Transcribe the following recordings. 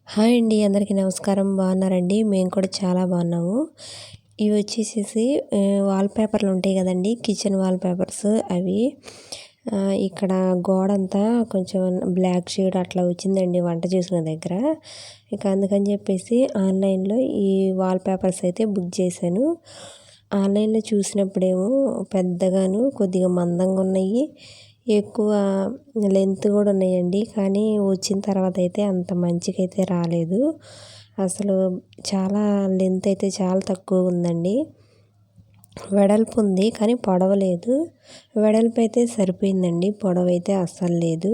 Hi అండి. అందరికీ నమస్కారం. బాగున్నారండి? మేము కూడా చాలా బాగున్నాము. ఇవి వచ్చేసేసి వాల్ పేపర్లు ఉంటాయి కదండీ! కిచెన్ వాల్ పేపర్స్ అవి. ఇక్కడ గోడంతా కొంచెం బ్లాక్ షేడ్ అట్లా వచ్చిందండి వంట చేసిన దగ్గర. ఇక అందుకని చెప్పేసి ఆన్లైన్‌లో ఈ వాల్ పేపర్స్ అయితే బుక్ చేశాను. ఆన్లైన్‌లో చూసినప్పుడేమో పెద్దగాను కొద్దిగా మందంగా ఉన్నాయి. ఎక్కువ లెంత్ కూడా ఉన్నాయండి. కానీ వచ్చిన తర్వాత అయితే అంత మంచిగైతే రాలేదు. అసలు చాలా లెంత్ అయితే చాలా తక్కువ ఉందండి. వెడల్పు ఉంది కానీ పొడవు లేదు. వెడల్పు అయితే సరిపోయిందండి. పొడవైతే అస్సలు లేదు.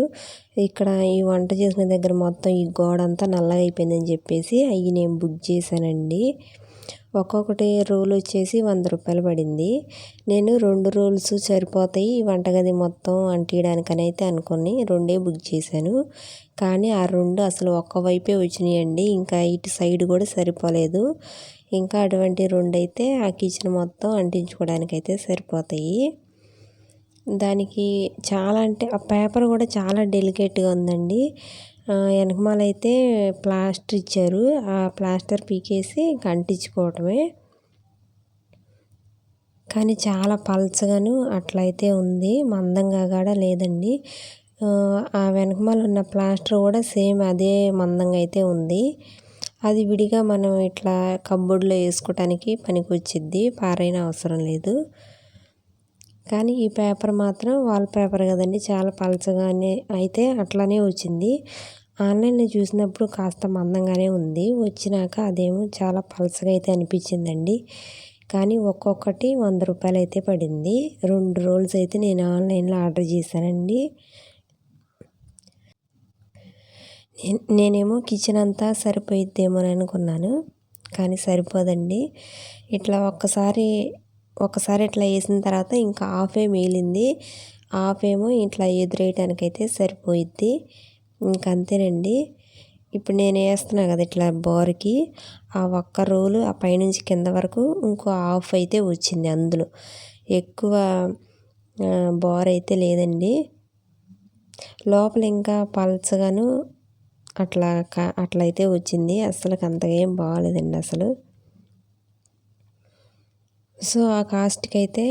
ఇక్కడ ఈ వంట చేసిన దగ్గర మొత్తం ఈ గోడంతా నల్లగా అయిపోయిందని చెప్పేసి అయి నేను బుక్ చేశానండి. ఒక్కొక్కటి రోల్ వచ్చేసి రూ. 100 పడింది. నేను 2 రోల్స్ సరిపోతాయి ఈ వంటగది మొత్తం అంటియడానికని అయితే అనుకుని 2 బుక్ చేశాను. కానీ ఆ 2 అసలు ఒక్క వైపే వచ్చినాయండి. ఇంకా ఇటు సైడ్ కూడా సరిపోలేదు. ఇంకా అటువంటి 2 అయితే ఆ కిచెన్ మొత్తం అంటించుకోవడానికైతే సరిపోతాయి. దానికి చాలా అంటే ఆ పేపర్ కూడా చాలా డెలికేట్‌గా ఉందండి. వెనకమాలైతే ప్లాస్టర్ ఇచ్చారు. ఆ ప్లాస్టర్ పీకేసి ఇంక అంటించుకోవటమే. కానీ చాలా పల్చగాను అట్లయితే ఉంది. మందంగా కూడా లేదండి. ఆ వెనకమాల ఉన్న ప్లాస్టర్ కూడా సేమ్ అదే మందంగా అయితే ఉంది. అది విడిగా మనం ఇట్లా కబోర్డ్‌లో వేసుకోవటానికి పనికొచ్చిద్ది. పారైన అవసరం లేదు. కానీ ఈ పేపర్ మాత్రం వాల్ పేపర్ కదండి, చాలా పలచగానే అయితే అట్లానే వచ్చింది. ఆన్లైన్‌లో చూసినప్పుడు కాస్త మందంగానే ఉంది. వచ్చినాక అదేమో చాలా పలచగా అయితే అనిపించిందండి. కానీ ఒక్కొక్కటి రూ. 100 అయితే పడింది. 2 రోల్స్ అయితే నేను ఆన్లైన్‌లో ఆర్డర్ చేశానండి. నేనేమో కిచెన్ అంతా సరిపోయిద్దేమోని అనుకున్నాను. కానీ సరిపోదండి. ఇట్లా ఒక్కసారి ఇట్లా వేసిన తర్వాత ఇంకా హాఫే మిగిలింది. హాఫ్ ఏమో ఇట్లా ఎదురేయటానికైతే సరిపోయిద్ది. ఇంకంతేనండి. ఇప్పుడు నేను వేస్తున్నా కదా ఇట్లా బోర్కి, ఆ ఒక్క రోలు ఆ పైనుంచి కింద వరకు ఇంకో హాఫ్ అయితే వచ్చింది అందులో. ఎక్కువ బోర్ అయితే లేదండి. లోపల ఇంకా పల్చగాను అట్లయితే వచ్చింది. అస్సలకి అంతగా ఏం బాగోలేదండి అసలు. సో ఆ కాస్ట్‌కి అయితే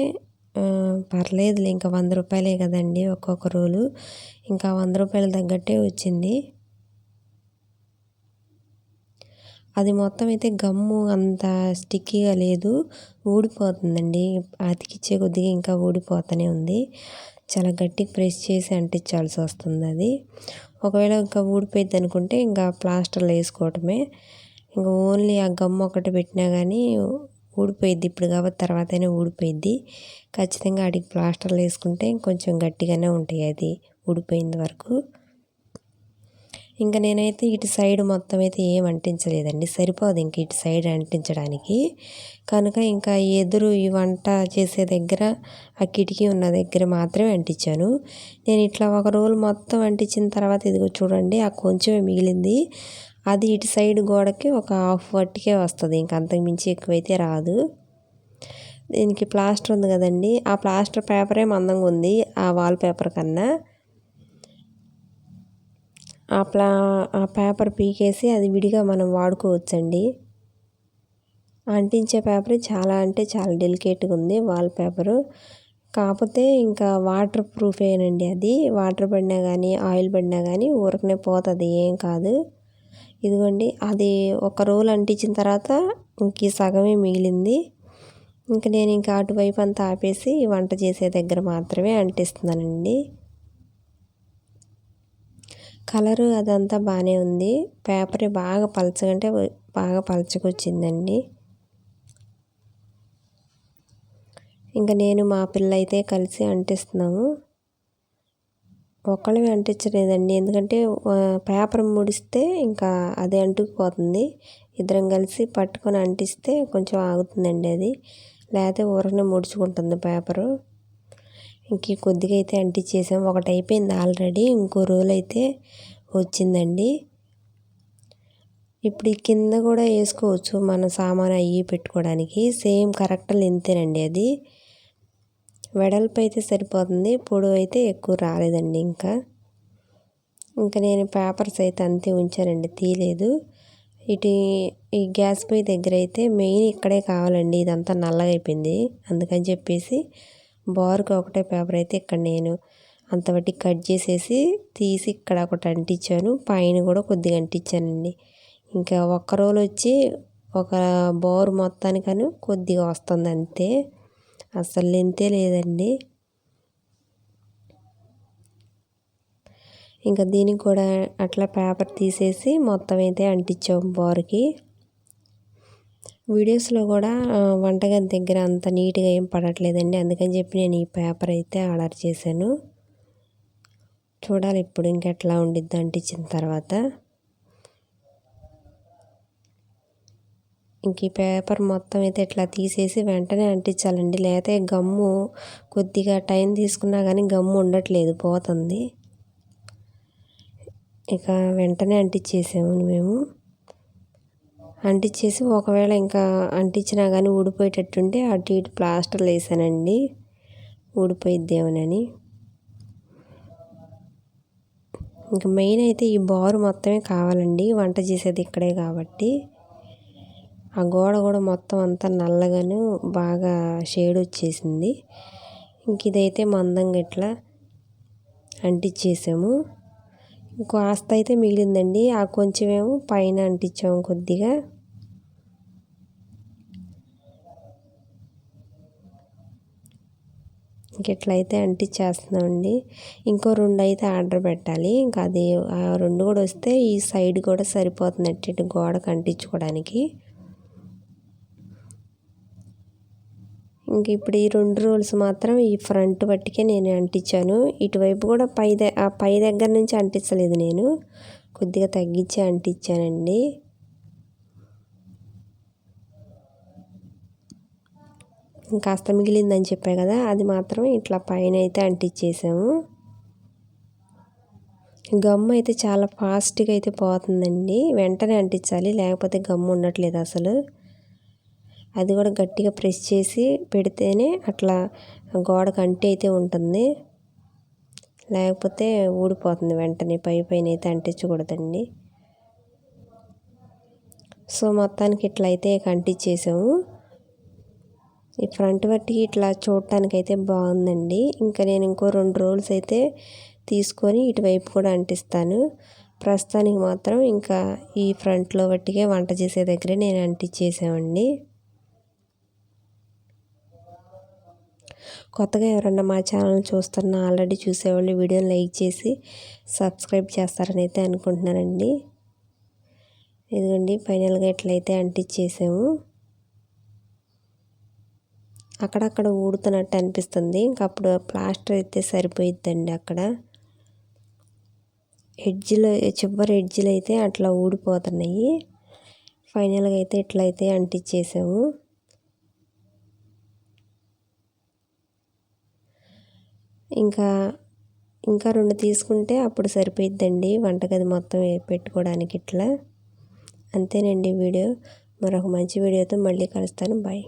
పర్లేదులే, ఇంకా రూ. 100 కదండి ఒక్కొక్క రోలు. ఇంకా రూ. 100 తగ్గట్టే వచ్చింది. అది మొత్తం అయితే గమ్ము అంత స్టిక్కీగా లేదు. ఊడిపోతుందండి. అతికిచ్చే కొద్దిగా ఇంకా ఊడిపోతూనే ఉంది. చాలా గట్టిగా ప్రెస్ చేసి అంటించాల్సి వస్తుంది అది. ఒకవేళ ఇంకా ఊడిపోయిద్ది అనుకుంటే ఇంకా ప్లాస్టర్లు వేసుకోవటమే. ఇంకా ఓన్లీ ఆ గమ్ ఒకటి పెట్టినా కానీ ఊడిపోయిద్ది. ఇప్పుడు కాబట్టి తర్వాతైనా ఊడిపోయిద్ది. ఖచ్చితంగా ఆడికి ప్లాస్టర్లు వేసుకుంటే కొంచెం గట్టిగానే ఉంటాయి అది ఊడిపోయిన వరకు. ఇంకా నేనైతే ఇటు సైడ్ మొత్తం అయితే ఏం అంటించలేదండి. సరిపోదు ఇంక ఇటు సైడ్ అంటించడానికి. కనుక ఇంకా ఎదురు ఈ వంట చేసే దగ్గర ఆ కిటికీ ఉన్న దగ్గర మాత్రమే అంటించాను. నేను ఇట్లా ఒక రోల్ మొత్తం అంటించిన తర్వాత ఇదిగో చూడండి ఆ కొంచెమే మిగిలింది. అది ఇటు సైడ్ గోడకి ఒక హాఫ్ వట్టికే వస్తుంది. ఇంక అంతకు మించి ఎక్కువైతే రాదు. దీనికి ప్లాస్టర్ ఉంది కదండి, ఆ ప్లాస్టర్ పేపరే మందంగా ఉంది ఆ వాల్ పేపర్ కన్నా. ఆ పేపర్ పీకేసి అది విడిగా మనం వాడుకోవచ్చండి. అంటించే పేపర్ చాలా అంటే చాలా డెలికేట్గా ఉంది వాల్ పేపరు. కాకపోతే ఇంకా వాటర్ ప్రూఫేనండి అది. వాటర్ పడినా కానీ ఆయిల్ పడినా కానీ ఊరకనే పోతుంది, ఏం కాదు. ఇదిగోండి అది ఒక రోల్ అంటించిన తర్వాత ఇంక సగమే మిగిలింది. ఇంక నేను ఇంకా అటువైపు అంతా ఆపేసి వంట చేసే దగ్గర మాత్రమే అంటిస్తున్నానండి. కలరు అదంతా బాగానే ఉంది. పేపరే బాగా పలచగంటే బాగా పలచకొచ్చిందండి. ఇంకా నేను మా పిల్ల అయితే కలిసి అంటిస్తున్నాము. ఒక్కళ్ళమే అంటించలేదండి, ఎందుకంటే పేపర్ ముడిస్తే ఇంకా అదే అంటుకుపోతుంది. ఇద్దరం కలిసి పట్టుకొని అంటిస్తే కొంచెం ఆగుతుందండి అది. లేకపోతే ఊరకనే ముడుచుకుంటుంది పేపరు. ఇంక కొద్దిగా అయితే అంటించేసాం. ఒకటి అయిపోయింది ఆల్రెడీ. ఇంకో రోల్ అయితే వచ్చిందండి. ఇప్పుడు ఈ కింద కూడా వేసుకోవచ్చు మన సామాను అవి పెట్టుకోవడానికి. సేమ్ కరెక్ట్ లెంతేనండి అది. వెడల్పు అయితే సరిపోతుంది, పొడవు అయితే ఎక్కువ రాలేదండి. ఇంకా నేను పేపర్స్ అయితే అంతే ఉంచానండి, తీయలేదు. ఇటు ఈ గ్యాస్ పొయ్యి దగ్గర అయితే మెయిన్ ఇక్కడే కావాలండి, ఇదంతా నల్లగా అయిపోయింది. అందుకని చెప్పేసి బార్కి ఒకటే పేపర్ అయితే ఇక్కడ నేను అంతబట్టి కట్ చేసేసి తీసి ఇక్కడ ఒకటి అంటించాను, పైన కూడా కొద్దిగా అంటించానండి. ఇంకా ఒక్క రోల్ వచ్చి ఒక బోర్ మొత్తానికను కొద్దిగా వస్తుంది అంతే, అసలు లెంతే లేదండి. ఇంకా దీనికి కూడా అట్లా పేపర్ తీసేసి మొత్తం అయితే అంటించాము బోర్కి. వీడియోస్లో కూడా వంటగది దగ్గర అంత నీట్గా ఏం పడట్లేదండి, అందుకని చెప్పి నేను ఈ పేపర్ అయితే ఆర్డర్ చేశాను. చూడాలి ఇప్పుడు ఇంకెట్లా ఉండిద్ది అంటించిన తర్వాత. ఇంక ఈ పేపర్ మొత్తం అయితే ఇట్లా తీసేసి వెంటనే అంటించాలండి, లేకపోతే గమ్ము కొద్దిగా టైం తీసుకున్నా కానీ గమ్ము ఉండట్లేదు, పోతుంది. ఇక వెంటనే అంటించేసాము మేము. అంటించేసి ఒకవేళ ఇంకా అంటించినా కానీ ఊడిపోయేటట్టుంటే అటు ఇటు ప్లాస్టర్లు వేసానండి, ఊడిపోయిద్దేమోనని. ఇంకా మెయిన్ అయితే ఈ బారు మొత్తమే కావాలండి, వంట చేసేది ఇక్కడే కాబట్టి. ఆ గోడ కూడా మొత్తం అంతా నల్లగాను బాగా షేడ్ వచ్చేసింది. ఇంక ఇదైతే మందంగా ఇట్లా అంటించేసాము. కాస్త అయితే మిగిలిందండి, ఆ కొంచెమేమో పైన అంటించాము కొద్దిగా. ఇంకెట్లయితే అంటించేస్తున్నామండి. ఇంకో 2 అయితే ఆర్డర్ పెట్టాలి, ఇంకా అది ఆ 2 కూడా వస్తే ఈ సైడ్ కూడా సరిపోతుంది అటు గోడకు అంటించుకోవడానికి. ఇంక ఇప్పుడు ఈ 2 రోల్స్ మాత్రం ఈ ఫ్రంట్ పట్టికే నేను అంటించాను. ఇటువైపు కూడా ఆ పై దగ్గర నుంచి అంటించలేదు, నేను కొద్దిగా తగ్గించి అంటించానండి. కాస్త మిగిలిందని చెప్పా కదా, అది మాత్రం ఇట్లా పైన అయితే అంటించేసాము. గమ్ అయితే చాలా ఫాస్ట్గా అయితే పోతుందండి, వెంటనే అంటించాలి, లేకపోతే గమ్ ఉండట్లేదు అసలు. అది కూడా గట్టిగా ప్రెస్ చేసి పెడితేనే అట్లా గోడకు అంటి అయితే ఉంటుంది, లేకపోతే ఊడిపోతుంది వెంటనే. పైన అయితే అంటించకూడదండి. సో మొత్తానికి ఇట్లయితే అంటించేసాము. ఈ ఫ్రంట్ పట్టికి ఇట్లా చూడటానికి అయితే బాగుందండి. ఇంకా నేను ఇంకో 2 రోల్స్ అయితే తీసుకొని ఇటువైపు కూడా అంటిస్తాను. ప్రస్తుతానికి మాత్రం ఇంకా ఈ ఫ్రంట్లో పట్టికే వంట చేసే దగ్గరే నేను అంటించేసామండి. కొత్తగా ఎవరన్నా మా ఛానల్ చూస్తున్నా ఆల్రెడీ చూసేవాళ్ళు వీడియోని లైక్ చేసి సబ్స్క్రైబ్ చేస్తారని అయితే అనుకుంటున్నానండి. ఇదిగోండి ఫైనల్గా ఎట్లయితే అంటించేసాము. అక్కడక్కడ ఊడుతున్నట్టు అనిపిస్తుంది, ఇంకా అప్పుడు ప్లాస్టర్ అయితే సరిపోయిద్దండి. అక్కడ చివరి ఎడ్జ్లు అయితే అట్లా ఊడిపోతున్నాయి. ఫైనల్గా అయితే ఇట్లయితే అంటించేసాము. ఇంకా 2 తీసుకుంటే అప్పుడు సరిపోయిద్దండి వంటగది మొత్తం పెట్టుకోవడానికి. ఇట్లా అంతేనండి వీడియో. మరొక మంచి వీడియోతో మళ్ళీ కలుస్తాను. బాయ్.